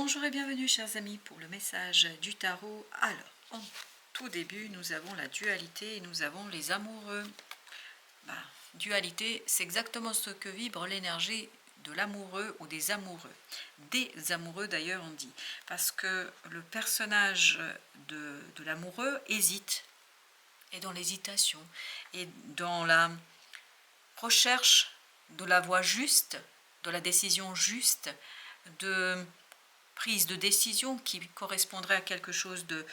Bonjour et bienvenue chers amis pour le message du tarot. Alors, en tout début, nous avons la dualité et nous avons les amoureux. Dualité, c'est exactement ce que vibre l'énergie de l'amoureux ou des amoureux. Des amoureux d'ailleurs on dit. Parce que le personnage de l'amoureux hésite, est dans l'hésitation, et dans la recherche de la voie juste, de la décision juste, de prise de décision qui correspondrait à quelque chose de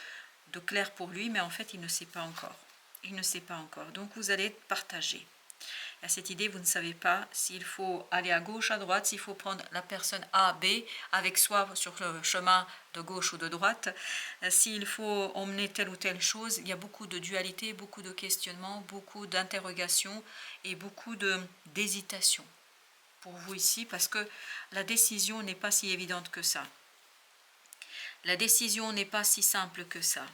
clair pour lui, mais en fait il ne sait pas encore. Il ne sait pas encore. Donc vous allez partager. À cette idée, vous ne savez pas s'il faut aller à gauche, à droite, s'il faut prendre la personne A, B avec soi sur le chemin de gauche ou de droite, s'il faut emmener telle ou telle chose. Il y a beaucoup de dualité, beaucoup de questionnements, beaucoup d'interrogations et beaucoup d'hésitation pour vous ici, parce que la décision n'est pas si évidente que ça. La décision n'est pas si simple que ça.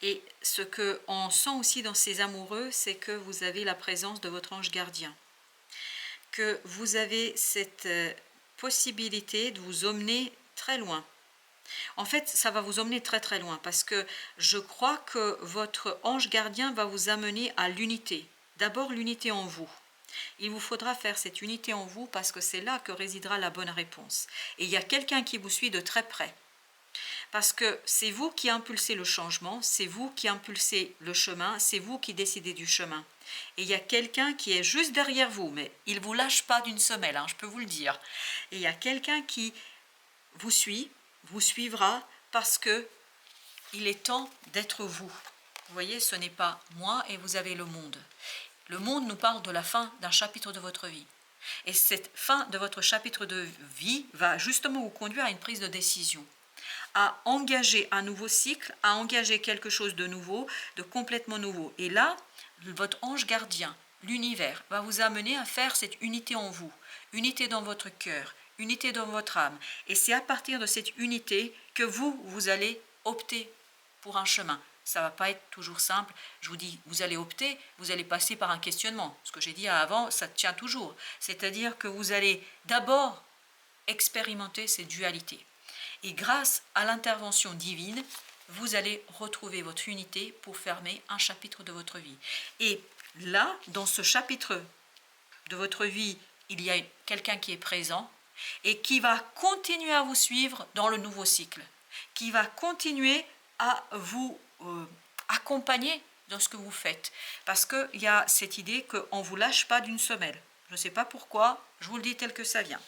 Et ce qu'on sent aussi dans ces amoureux, c'est que vous avez la présence de votre ange gardien. Que vous avez cette possibilité de vous emmener très loin. En fait, ça va vous emmener très très loin parce que je crois que votre ange gardien va vous amener à l'unité. D'abord l'unité en vous. Il vous faudra faire cette unité en vous parce que c'est là que résidera la bonne réponse. Et il y a quelqu'un qui vous suit de très près. Parce que c'est vous qui impulsez le changement, c'est vous qui impulsez le chemin, c'est vous qui décidez du chemin. Et il y a quelqu'un qui est juste derrière vous, mais il ne vous lâche pas d'une semelle, je peux vous le dire. Et il y a quelqu'un qui vous suit, vous suivra, parce que il est temps d'être vous. Vous voyez, ce n'est pas moi et vous avez le monde. Le monde nous parle de la fin d'un chapitre de votre vie. Et cette fin de votre chapitre de vie va justement vous conduire à une prise de décision, à engager un nouveau cycle, à engager quelque chose de nouveau, de complètement nouveau. Et là, votre ange gardien, l'univers, va vous amener à faire cette unité en vous, unité dans votre cœur, unité dans votre âme. Et c'est à partir de cette unité que vous allez opter pour un chemin. Ça ne va pas être toujours simple. Je vous dis, vous allez opter, vous allez passer par un questionnement. Ce que j'ai dit avant, ça tient toujours. C'est-à-dire que vous allez d'abord expérimenter ces dualités. Et grâce à l'intervention divine, vous allez retrouver votre unité pour fermer un chapitre de votre vie. Et là, dans ce chapitre de votre vie, il y a quelqu'un qui est présent et qui va continuer à vous suivre dans le nouveau cycle, qui va continuer à vous accompagner dans ce que vous faites. Parce qu'il y a cette idée qu'on ne vous lâche pas d'une semelle. Je ne sais pas pourquoi, je vous le dis tel que ça vient.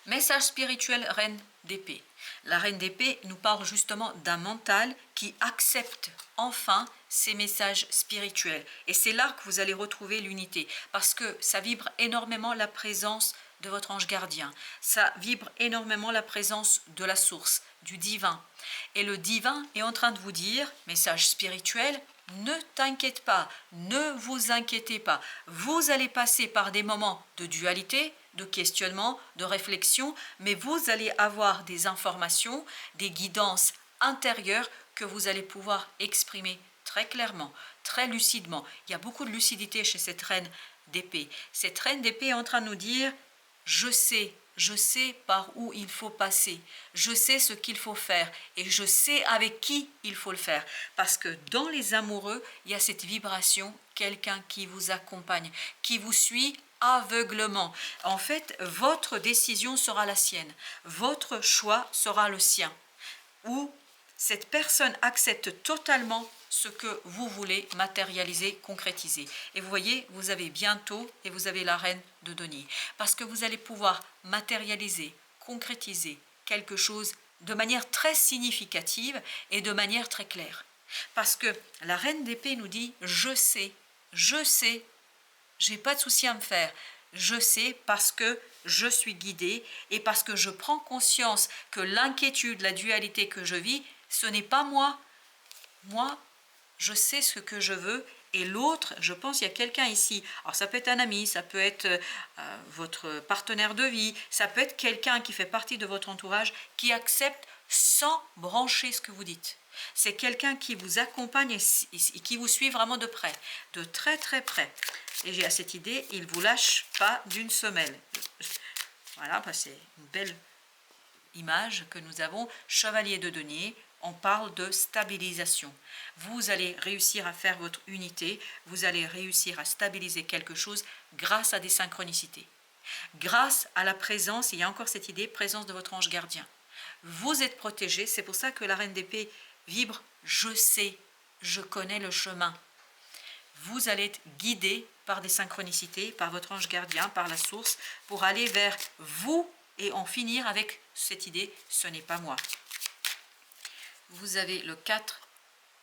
Message spirituel, reine d'épée. La reine d'épée nous parle justement d'un mental qui accepte enfin ces messages spirituels. Et c'est là que vous allez retrouver l'unité, parce que ça vibre énormément la présence de votre ange gardien. Ça vibre énormément la présence de la source, du divin. Et le divin est en train de vous dire, message spirituel, ne t'inquiète pas, ne vous inquiétez pas. Vous allez passer par des moments de dualité, de questionnement, de réflexion, mais vous allez avoir des informations, des guidances intérieures que vous allez pouvoir exprimer très clairement, très lucidement. Il y a beaucoup de lucidité chez cette reine d'épée. Cette reine d'épée est en train de nous dire, je sais par où il faut passer, je sais ce qu'il faut faire et je sais avec qui il faut le faire. Parce que dans les amoureux, il y a cette vibration, quelqu'un qui vous accompagne, qui vous suit aveuglement. En fait, votre décision sera la sienne, votre choix sera le sien. Où cette personne accepte totalement ce que vous voulez matérialiser, concrétiser. Et vous voyez, vous avez bientôt, et vous avez la reine de denier. Parce que vous allez pouvoir matérialiser, concrétiser quelque chose de manière très significative et de manière très claire. Parce que la reine d'épée nous dit, je sais, j'ai pas de souci à me faire. Je sais parce que je suis guidée et parce que je prends conscience que l'inquiétude, la dualité que je vis, ce n'est pas moi. Moi, je sais ce que je veux et l'autre, je pense qu'il y a quelqu'un ici. Alors ça peut être un ami, ça peut être votre partenaire de vie, ça peut être quelqu'un qui fait partie de votre entourage qui accepte sans brancher ce que vous dites. C'est quelqu'un qui vous accompagne et qui vous suit vraiment de près, de très très près. Et j'ai à cette idée, il ne vous lâche pas d'une semelle. Voilà, c'est une belle image que nous avons, chevalier de denier, on parle de stabilisation. Vous allez réussir à faire votre unité, vous allez réussir à stabiliser quelque chose grâce à des synchronicités. Grâce à la présence, il y a encore cette idée, présence de votre ange gardien. Vous êtes protégé, c'est pour ça que la reine d'épée vibre, je sais, je connais le chemin. Vous allez être guidé par des synchronicités, par votre ange gardien, par la source, pour aller vers vous et en finir avec cette idée, ce n'est pas moi. Vous avez le 4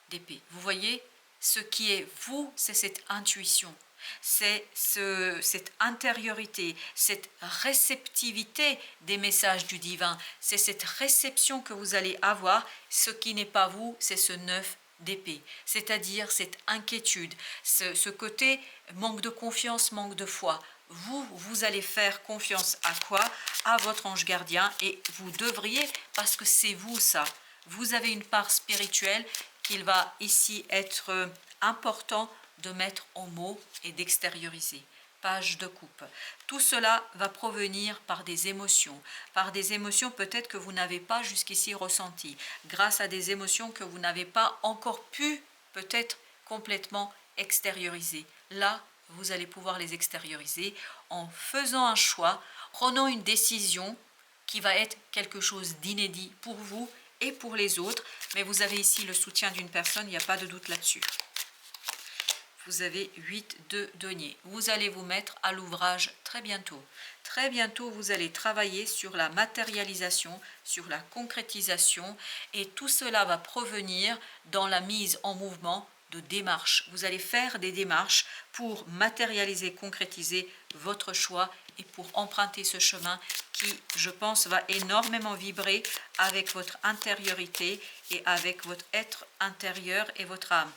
d'épée. Vous voyez, ce qui est vous, c'est cette intuition, c'est cette intériorité, cette réceptivité des messages du divin, c'est cette réception que vous allez avoir. Ce qui n'est pas vous, c'est ce 9 d'épée, c'est-à-dire cette inquiétude, ce côté manque de confiance, manque de foi. Vous allez faire confiance à quoi? À votre ange gardien, et vous devriez, parce que c'est vous ça. Vous avez une part spirituelle qu'il va ici être important de mettre en mots et d'extérioriser. Page de coupe. Tout cela va provenir par des émotions peut-être que vous n'avez pas jusqu'ici ressenties, grâce à des émotions que vous n'avez pas encore pu peut-être complètement extérioriser. Là, vous allez pouvoir les extérioriser en faisant un choix, prenant une décision qui va être quelque chose d'inédit pour vous et pour les autres, mais vous avez ici le soutien d'une personne, il n'y a pas de doute là-dessus. Vous avez 8 de denier. Vous allez vous mettre à l'ouvrage très bientôt. Très bientôt, vous allez travailler sur la matérialisation, sur la concrétisation, et tout cela va provenir dans la mise en mouvement de démarches. Vous allez faire des démarches pour matérialiser, concrétiser votre choix et pour emprunter ce chemin qui, je pense, va énormément vibrer avec votre intériorité et avec votre être intérieur et votre âme.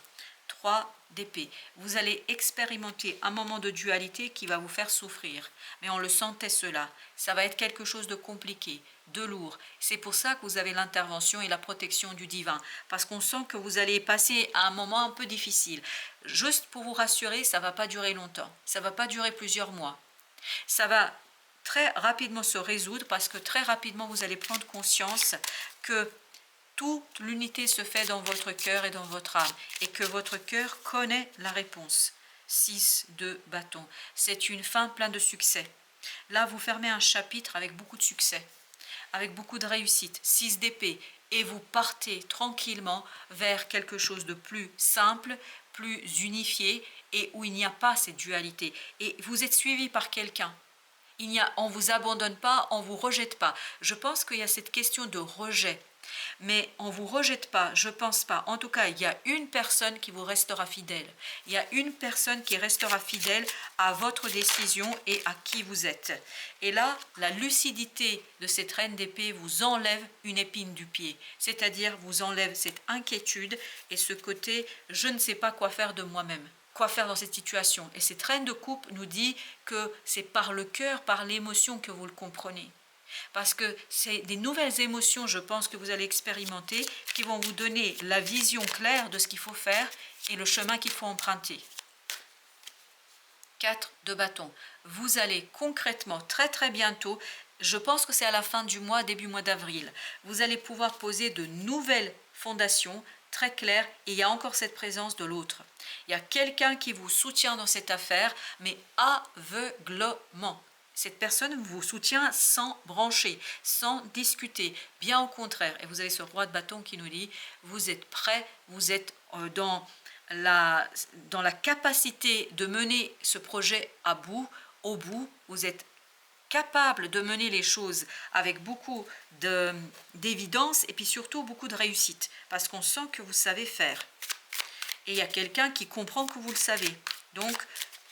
3 d'épée. Vous allez expérimenter un moment de dualité qui va vous faire souffrir. Mais on le sentait cela. Ça va être quelque chose de compliqué, de lourd. C'est pour ça que vous avez l'intervention et la protection du divin. Parce qu'on sent que vous allez passer à un moment un peu difficile. Juste pour vous rassurer, ça ne va pas durer longtemps. Ça ne va pas durer plusieurs mois. Ça va très rapidement se résoudre parce que très rapidement vous allez prendre conscience que toute l'unité se fait dans votre cœur et dans votre âme et que votre cœur connaît la réponse. 6 de bâton. C'est une fin pleine de succès. Là, vous fermez un chapitre avec beaucoup de succès, avec beaucoup de réussite. 6 d'épée. Et vous partez tranquillement vers quelque chose de plus simple, plus unifié et où il n'y a pas cette dualité. Et vous êtes suivi par quelqu'un. On ne vous abandonne pas, on ne vous rejette pas. Je pense qu'il y a cette question de rejet. Mais on ne vous rejette pas, je ne pense pas. En tout cas, il y a une personne qui vous restera fidèle. Il y a une personne qui restera fidèle à votre décision et à qui vous êtes. Et là, la lucidité de cette reine d'épée vous enlève une épine du pied. C'est-à-dire, vous enlève cette inquiétude et ce côté « je ne sais pas quoi faire de moi-même ». Quoi faire dans cette situation? Et cette reine de coupe nous dit que c'est par le cœur, par l'émotion que vous le comprenez. Parce que c'est des nouvelles émotions, je pense, que vous allez expérimenter qui vont vous donner la vision claire de ce qu'il faut faire et le chemin qu'il faut emprunter. 4 de bâton. Vous allez concrètement, très très bientôt, je pense que c'est à la fin du mois, début mois d'avril, vous allez pouvoir poser de nouvelles fondations très claires et il y a encore cette présence de l'autre. Il y a quelqu'un qui vous soutient dans cette affaire, mais aveuglement. Cette personne vous soutient sans brancher, sans discuter, bien au contraire. Et vous avez ce roi de bâton qui nous dit, vous êtes prêt, vous êtes dans la capacité de mener ce projet au bout, vous êtes capable de mener les choses avec beaucoup d'évidence et puis surtout beaucoup de réussite, parce qu'on sent que vous savez faire. Et il y a quelqu'un qui comprend que vous le savez. Donc,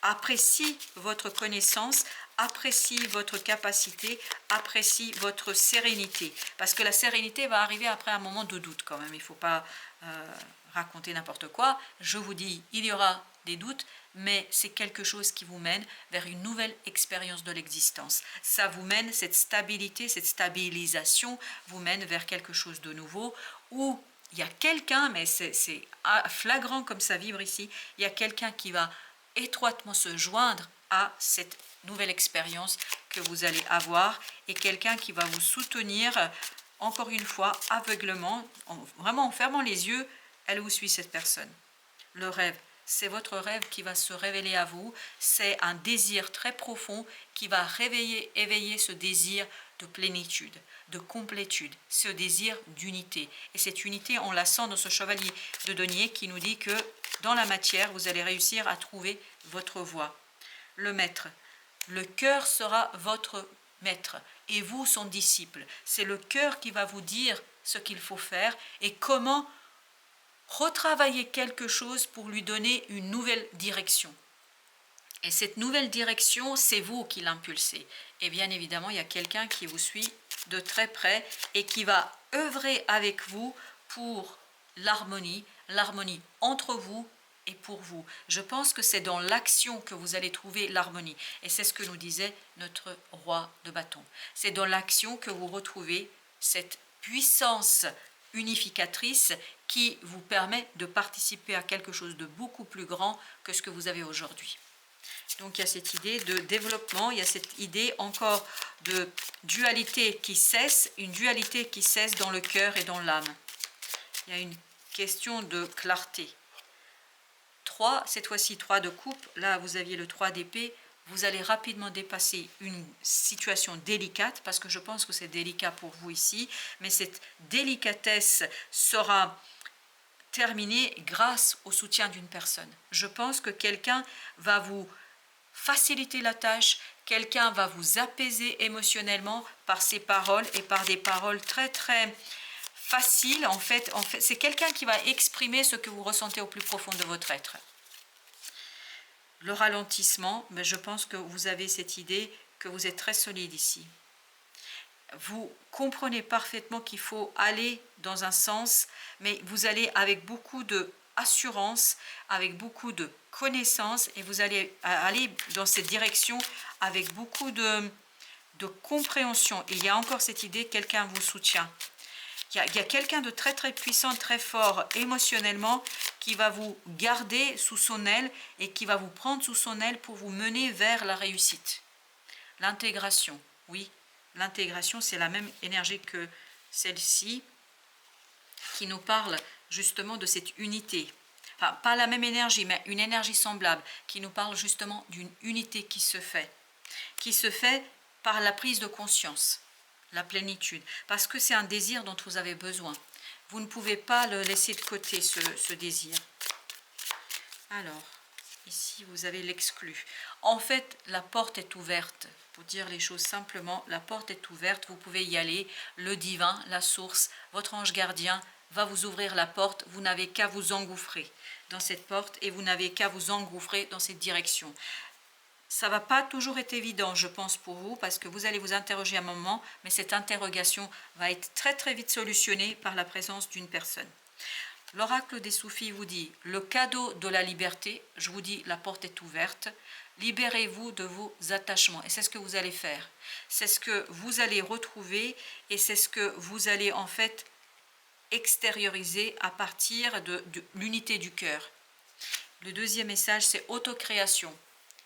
apprécie votre connaissance, apprécie votre capacité, apprécie votre sérénité. Parce que la sérénité va arriver après un moment de doute quand même. Il ne faut pas raconter n'importe quoi. Je vous dis, il y aura des doutes, mais c'est quelque chose qui vous mène vers une nouvelle expérience de l'existence. Ça vous mène, cette stabilité, cette stabilisation vous mène vers quelque chose de nouveau où il y a quelqu'un, mais c'est flagrant comme ça vibre ici, il y a quelqu'un qui va étroitement se joindre à cette nouvelle expérience que vous allez avoir et quelqu'un qui va vous soutenir, encore une fois, aveuglement, vraiment en fermant les yeux, elle vous suit cette personne. Le rêve, c'est votre rêve qui va se révéler à vous, c'est un désir très profond qui va éveiller ce désir de plénitude, de complétude, ce désir d'unité. Et cette unité, on la sent dans ce chevalier de denier qui nous dit que dans la matière, vous allez réussir à trouver votre voie. Le maître, le cœur sera votre maître et vous son disciple. C'est le cœur qui va vous dire ce qu'il faut faire et comment retravailler quelque chose pour lui donner une nouvelle direction. Et cette nouvelle direction, c'est vous qui l'impulsez. Et bien évidemment, il y a quelqu'un qui vous suit de très près et qui va œuvrer avec vous pour l'harmonie entre vous et pour vous. Je pense que c'est dans l'action que vous allez trouver l'harmonie. Et c'est ce que nous disait notre roi de bâton. C'est dans l'action que vous retrouvez cette puissance unificatrice qui vous permet de participer à quelque chose de beaucoup plus grand que ce que vous avez aujourd'hui. Donc il y a cette idée de développement, il y a cette idée encore de dualité qui cesse, une dualité qui cesse dans le cœur et dans l'âme. Il y a une question de clarté. 3, cette fois-ci 3 de coupe, là vous aviez le 3 d'épée, vous allez rapidement dépasser une situation délicate, parce que je pense que c'est délicat pour vous ici, mais cette délicatesse sera terminée grâce au soutien d'une personne. Je pense que quelqu'un va vous faciliter la tâche, quelqu'un va vous apaiser émotionnellement par ses paroles et par des paroles très très faciles. En fait c'est quelqu'un qui va exprimer ce que vous ressentez au plus profond de votre être. Le ralentissement, mais je pense que vous avez cette idée que vous êtes très solide ici. Vous comprenez parfaitement qu'il faut aller dans un sens, mais vous allez avec beaucoup d'assurance, avec beaucoup de connaissance, et vous allez aller dans cette direction avec beaucoup de compréhension. Et il y a encore cette idée, quelqu'un vous soutient. Il y a quelqu'un de très très puissant, très fort émotionnellement qui va vous garder sous son aile et qui va vous prendre sous son aile pour vous mener vers la réussite. L'intégration, oui, l'intégration c'est la même énergie que celle-ci qui nous parle justement de cette unité. Enfin, pas la même énergie, mais une énergie semblable qui nous parle justement d'une unité qui se fait par la prise de conscience. La plénitude, parce que c'est un désir dont vous avez besoin. Vous ne pouvez pas le laisser de côté, ce désir. Alors, ici, vous avez l'exclu. En fait, la porte est ouverte. Pour dire les choses simplement, la porte est ouverte, vous pouvez y aller. Le divin, la source, votre ange gardien va vous ouvrir la porte. Vous n'avez qu'à vous engouffrer dans cette porte et vous n'avez qu'à vous engouffrer dans cette direction. Ça ne va pas toujours être évident, je pense, pour vous, parce que vous allez vous interroger un moment, mais cette interrogation va être très très vite solutionnée par la présence d'une personne. L'oracle des soufis vous dit, le cadeau de la liberté, je vous dis, la porte est ouverte, libérez-vous de vos attachements. Et c'est ce que vous allez faire. C'est ce que vous allez retrouver et c'est ce que vous allez en fait extérioriser à partir de l'unité du cœur. Le deuxième message, c'est autocréation.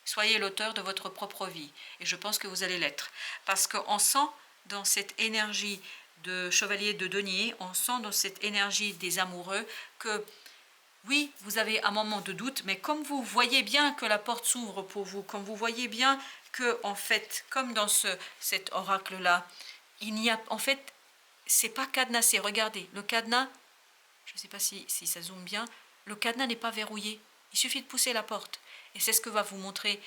Soyez l'auteur de votre propre vie. Et je pense que vous allez l'être. Parce qu'on sent dans cette énergie de chevalier de denier, on sent dans cette énergie des amoureux que oui, vous avez un moment de doute, mais comme vous voyez bien que la porte s'ouvre pour vous, comme vous voyez bien que, en fait, comme dans cet oracle-là, il n'y a, en fait, c'est pas cadenassé. Regardez, le cadenas, je ne sais pas si ça zoome bien, le cadenas n'est pas verrouillé. Il suffit de pousser la porte. Et c'est ce que va vous montrer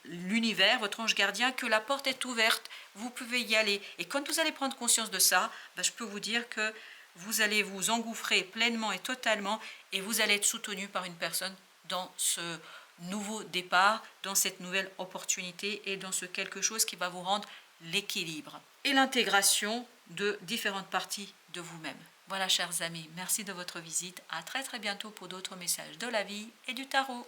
l'univers, votre ange gardien, que la porte est ouverte, vous pouvez y aller. Et quand vous allez prendre conscience de ça, je peux vous dire que vous allez vous engouffrer pleinement et totalement et vous allez être soutenu par une personne dans ce nouveau départ, dans cette nouvelle opportunité et dans ce quelque chose qui va vous rendre l'équilibre et l'intégration de différentes parties de vous-même. Voilà, chers amis, merci de votre visite. À très très bientôt pour d'autres messages de la vie et du tarot.